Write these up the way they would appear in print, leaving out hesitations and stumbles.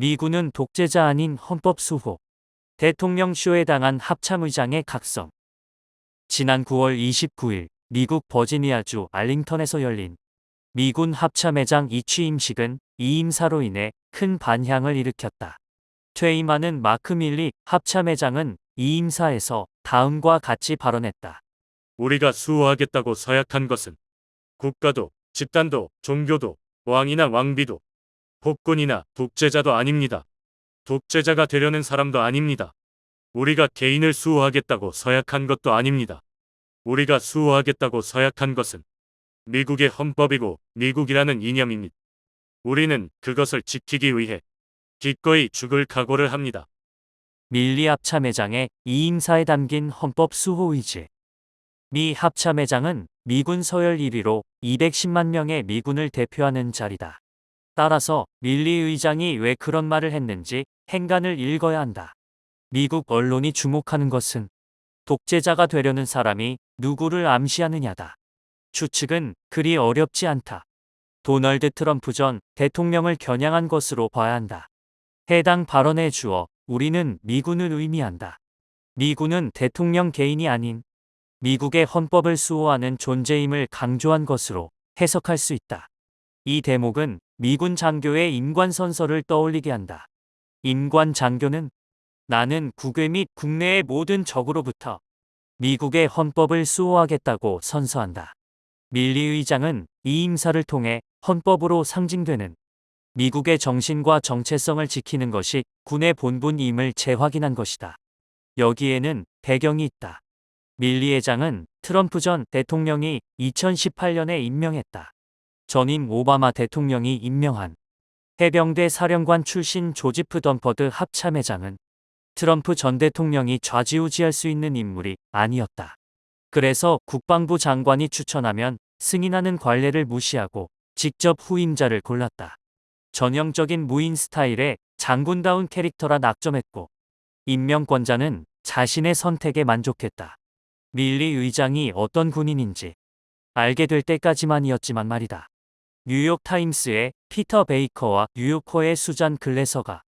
미군은 독재자 아닌 헌법 수호. 대통령 쇼에 당한 합참의장의 각성. 지난 9월 29일 미국 버지니아주 알링턴에서 열린 미군 합참의장 이취임식은 이임사로 인해 큰 반향을 일으켰다. 퇴임하는 마크 밀리 합참의장은 이임사에서 다음과 같이 발언했다. 우리가 수호하겠다고 서약한 것은 국가도, 집단도, 종교도, 왕이나 왕비도, 폭군이나 독재자도 아닙니다. 독재자가 되려는 사람도 아닙니다. 우리가 개인을 수호하겠다고 서약한 것도 아닙니다. 우리가 수호하겠다고 서약한 것은 미국의 헌법이고 미국이라는 이념입니다. 우리는 그것을 지키기 위해 기꺼이 죽을 각오를 합니다. 밀리 합참의장의 이임사에 담긴 헌법 수호 의지. 미 합참의장은 미군 서열 1위로 210만 명의 미군을 대표하는 자리다. 따라서 밀리 의장이 왜 그런 말을 했는지 행간을 읽어야 한다. 미국 언론이 주목하는 것은 독재자가 되려는 사람이 누구를 암시하느냐다. 추측은 그리 어렵지 않다. 도널드 트럼프 전 대통령을 겨냥한 것으로 봐야 한다. 해당 발언에 주어 우리는 미군을 의미한다. 미군은 대통령 개인이 아닌 미국의 헌법을 수호하는 존재임을 강조한 것으로 해석할 수 있다. 이 대목은 미군 장교의 임관선서를 떠올리게 한다. 임관 장교는 나는 국외 및 국내의 모든 적으로부터 미국의 헌법을 수호하겠다고 선서한다. 밀리 의장은 이 임사를 통해 헌법으로 상징되는 미국의 정신과 정체성을 지키는 것이 군의 본분임을 재확인한 것이다. 여기에는 배경이 있다. 밀리 의장은 트럼프 전 대통령이 2018년에 임명했다. 전임 오바마 대통령이 임명한 해병대 사령관 출신 조지프 덤퍼드 합참의장은 트럼프 전 대통령이 좌지우지할 수 있는 인물이 아니었다. 그래서 국방부 장관이 추천하면 승인하는 관례를 무시하고 직접 후임자를 골랐다. 전형적인 무인 스타일의 장군다운 캐릭터라 낙점했고 임명권자는 자신의 선택에 만족했다. 밀리 의장이 어떤 군인인지 알게 될 때까지만이었지만 말이다. 뉴욕타임스의 피터 베이커와 뉴요커의 수잔 글래서가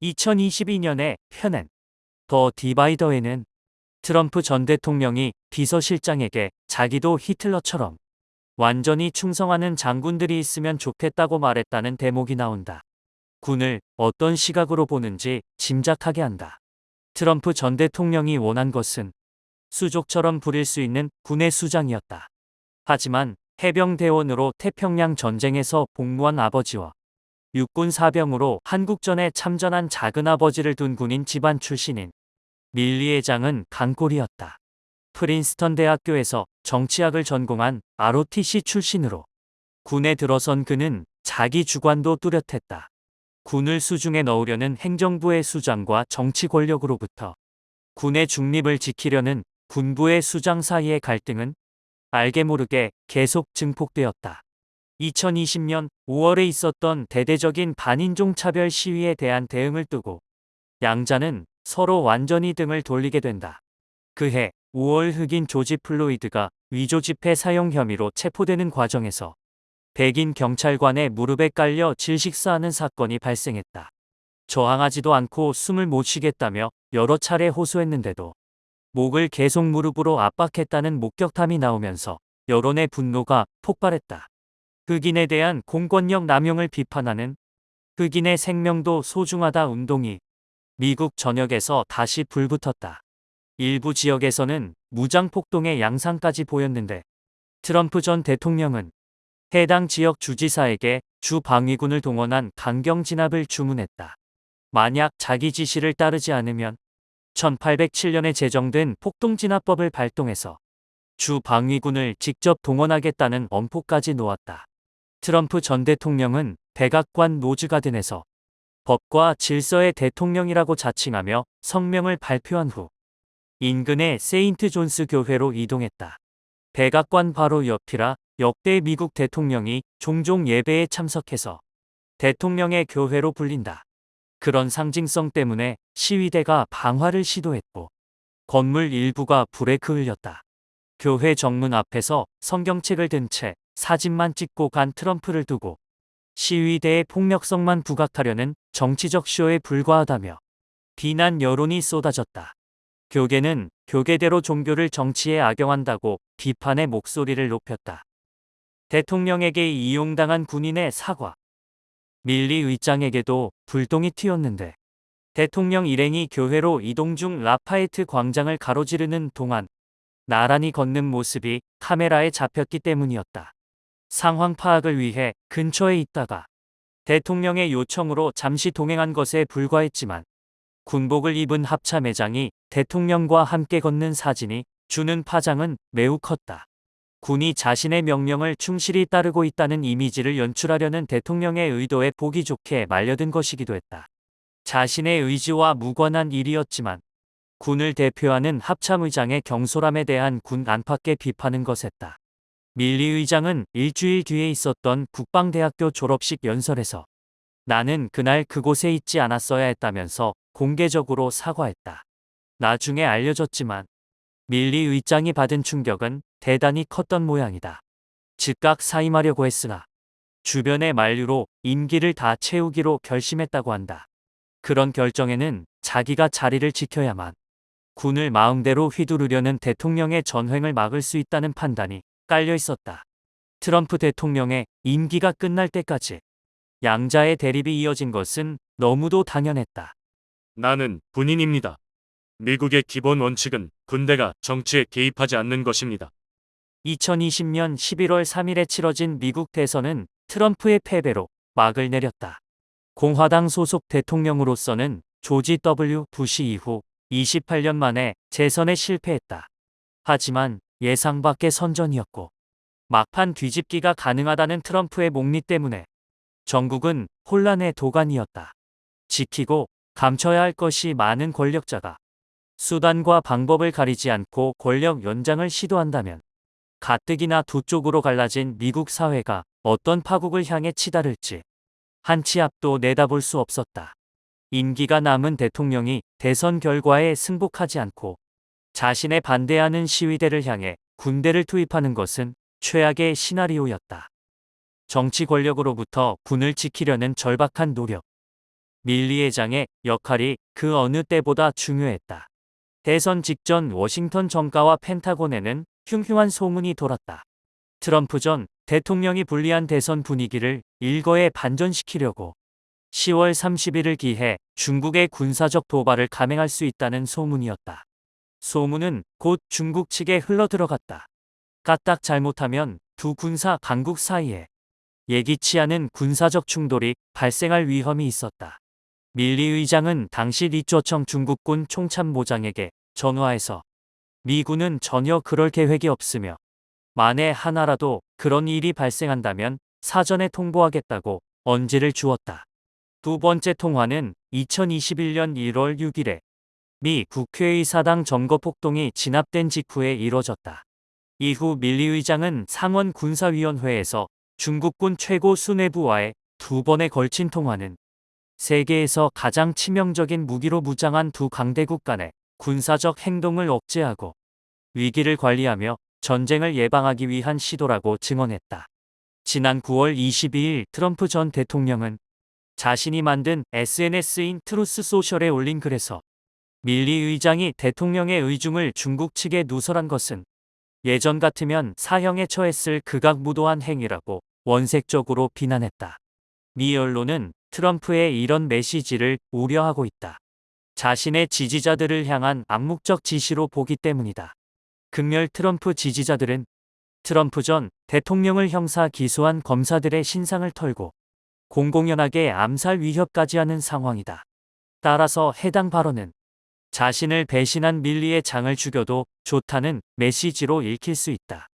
2022년에 펴낸 더 디바이더에는 트럼프 전 대통령이 비서실장에게 자기도 히틀러처럼 완전히 충성하는 장군들이 있으면 좋겠다고 말했다는 대목이 나온다. 군을 어떤 시각으로 보는지 짐작하게 한다. 트럼프 전 대통령이 원한 것은 수족처럼 부릴 수 있는 군의 수장이었다. 하지만 해병대원으로 태평양 전쟁에서 복무한 아버지와 육군 사병으로 한국전에 참전한 작은아버지를 둔 군인 집안 출신인 밀리 의장은 강골이었다. 프린스턴 대학교에서 정치학을 전공한 ROTC 출신으로 군에 들어선 그는 자기 주관도 뚜렷했다. 군을 수중에 넣으려는 행정부의 수장과 정치 권력으로부터 군의 중립을 지키려는 군부의 수장 사이의 갈등은 알게 모르게 계속 증폭되었다. 2020년 5월에 있었던 대대적인 반인종 차별 시위에 대한 대응을 두고 양자는 서로 완전히 등을 돌리게 된다. 그해 5월 흑인 조지 플로이드가 위조 지폐 사용 혐의로 체포되는 과정에서 백인 경찰관의 무릎에 깔려 질식사하는 사건이 발생했다. 저항하지도 않고 숨을 못 쉬겠다며 여러 차례 호소했는데도 목을 계속 무릎으로 압박했다는 목격담이 나오면서 여론의 분노가 폭발했다. 흑인에 대한 공권력 남용을 비판하는 흑인의 생명도 소중하다 운동이 미국 전역에서 다시 불붙었다. 일부 지역에서는 무장폭동의 양상까지 보였는데 트럼프 전 대통령은 해당 지역 주지사에게 주 방위군을 동원한 강경 진압을 주문했다. 만약 자기 지시를 따르지 않으면 1807년에 제정된 폭동진압법을 발동해서 주 방위군을 직접 동원하겠다는 엄포까지 놓았다. 트럼프 전 대통령은 백악관 노즈가든에서 법과 질서의 대통령이라고 자칭하며 성명을 발표한 후 인근의 세인트 존스 교회로 이동했다. 백악관 바로 옆이라 역대 미국 대통령이 종종 예배에 참석해서 대통령의 교회로 불린다. 그런 상징성 때문에 시위대가 방화를 시도했고 건물 일부가 불에 그을렸다. 교회 정문 앞에서 성경책을 든 채 사진만 찍고 간 트럼프를 두고 시위대의 폭력성만 부각하려는 정치적 쇼에 불과하다며 비난 여론이 쏟아졌다. 교계는 교계대로 종교를 정치에 악용한다고 비판의 목소리를 높였다. 대통령에게 이용당한 군인의 사과. 밀리 의장에게도 불똥이 튀었는데 대통령 일행이 교회로 이동 중 라파에트 광장을 가로지르는 동안 나란히 걷는 모습이 카메라에 잡혔기 때문이었다. 상황 파악을 위해 근처에 있다가 대통령의 요청으로 잠시 동행한 것에 불과했지만 군복을 입은 합참의장이 대통령과 함께 걷는 사진이 주는 파장은 매우 컸다. 군이 자신의 명령을 충실히 따르고 있다는 이미지를 연출하려는 대통령의 의도에 보기 좋게 말려든 것이기도 했다. 자신의 의지와 무관한 일이었지만 군을 대표하는 합참의장의 경솔함에 대한 군 안팎의 비판은 거셌다. 밀리 의장은 일주일 뒤에 있었던 국방대학교 졸업식 연설에서 나는 그날 그곳에 있지 않았어야 했다면서 공개적으로 사과했다. 나중에 알려졌지만 밀리 의장이 받은 충격은 대단히 컸던 모양이다. 즉각 사임하려고 했으나 주변의 만류로 임기를 다 채우기로 결심했다고 한다. 그런 결정에는 자기가 자리를 지켜야만 군을 마음대로 휘두르려는 대통령의 전횡을 막을 수 있다는 판단이 깔려 있었다. 트럼프 대통령의 임기가 끝날 때까지 양자의 대립이 이어진 것은 너무도 당연했다. 나는 군인입니다. 미국의 기본 원칙은 군대가 정치에 개입하지 않는 것입니다. 2020년 11월 3일에 치러진 미국 대선은 트럼프의 패배로 막을 내렸다. 공화당 소속 대통령으로서는 조지 W. 부시 이후 28년 만에 재선에 실패했다. 하지만 예상 밖의 선전이었고 막판 뒤집기가 가능하다는 트럼프의 목리 때문에 전국은 혼란의 도가니였다. 지키고 감춰야 할 것이 많은 권력자가 수단과 방법을 가리지 않고 권력 연장을 시도한다면 가뜩이나 두 쪽으로 갈라진 미국 사회가 어떤 파국을 향해 치달을지 한 치 앞도 내다볼 수 없었다. 임기가 남은 대통령이 대선 결과에 승복하지 않고 자신의 반대하는 시위대를 향해 군대를 투입하는 것은 최악의 시나리오였다. 정치 권력으로부터 군을 지키려는 절박한 노력. 밀리 의장의 역할이 그 어느 때보다 중요했다. 대선 직전 워싱턴 정가와 펜타곤에는 흉흉한 소문이 돌았다. 트럼프 전 대통령이 불리한 대선 분위기를 일거에 반전시키려고 10월 30일을 기해 중국의 군사적 도발을 감행할 수 있다는 소문이었다. 소문은 곧 중국 측에 흘러들어갔다. 까딱 잘못하면 두 군사 강국 사이에 예기치 않은 군사적 충돌이 발생할 위험이 있었다. 밀리 의장은 당시 리조청 중국군 총참모장에게 전화해서 미군은 전혀 그럴 계획이 없으며 만에 하나라도 그런 일이 발생한다면 사전에 통보하겠다고 언지를 주었다. 두 번째 통화는 2021년 1월 6일에 미 국회의 사당 점거폭동이 진압된 직후에 이뤄졌다. 이후 밀리 의장은 상원 군사위원회에서 중국군 최고 수뇌부와의 두 번에 걸친 통화는 세계에서 가장 치명적인 무기로 무장한 두 강대국 간의 군사적 행동을 억제하고 위기를 관리하며 전쟁을 예방하기 위한 시도라고 증언했다. 지난 9월 22일 트럼프 전 대통령은 자신이 만든 SNS인 트루스 소셜에 올린 글에서 밀리 의장이 대통령의 의중을 중국 측에 누설한 것은 예전 같으면 사형에 처했을 극악무도한 행위라고 원색적으로 비난했다. 미 언론은 트럼프의 이런 메시지를 우려하고 있다. 자신의 지지자들을 향한 암묵적 지시로 보기 때문이다. 극렬 트럼프 지지자들은 트럼프 전 대통령을 형사 기소한 검사들의 신상을 털고 공공연하게 암살 위협까지 하는 상황이다. 따라서 해당 발언은 자신을 배신한 밀리의 장을 죽여도 좋다는 메시지로 읽힐 수 있다.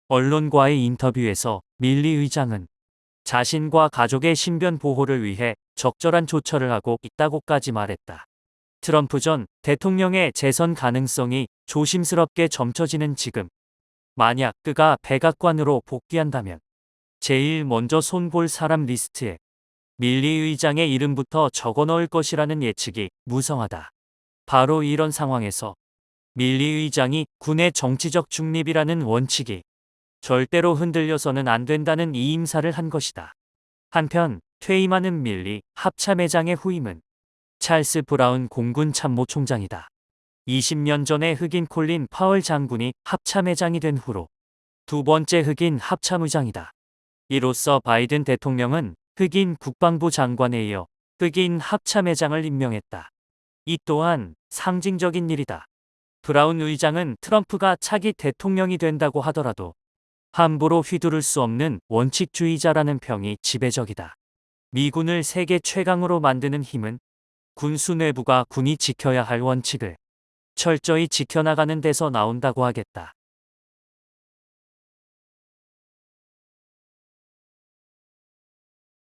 언론과의 인터뷰에서 밀리 의장은 자신과 가족의 신변 보호를 위해 적절한 조처를 하고 있다고까지 말했다. 트럼프 전 대통령의 재선 가능성이 조심스럽게 점쳐지는 지금, 만약 그가 백악관으로 복귀한다면 제일 먼저 손볼 사람 리스트에 밀리 의장의 이름부터 적어 넣을 것이라는 예측이 무성하다. 바로 이런 상황에서 밀리 의장이 군의 정치적 중립이라는 원칙이 절대로 흔들려서는 안 된다는 이임사를 한 것이다. 한편 퇴임하는 밀리 합참의장의 후임은 찰스 브라운 공군 참모총장이다. 20년 전에 흑인 콜린 파월 장군이 합참의장이 된 후로 두 번째 흑인 합참의장이다. 이로써 바이든 대통령은 흑인 국방부 장관에 이어 흑인 합참의장을 임명했다. 이 또한 상징적인 일이다. 브라운 의장은 트럼프가 차기 대통령이 된다고 하더라도 함부로 휘두를 수 없는 원칙주의자라는 평이 지배적이다. 미군을 세계 최강으로 만드는 힘은 군수 내부가 군이 지켜야 할 원칙을 철저히 지켜나가는 데서 나온다고 하겠다.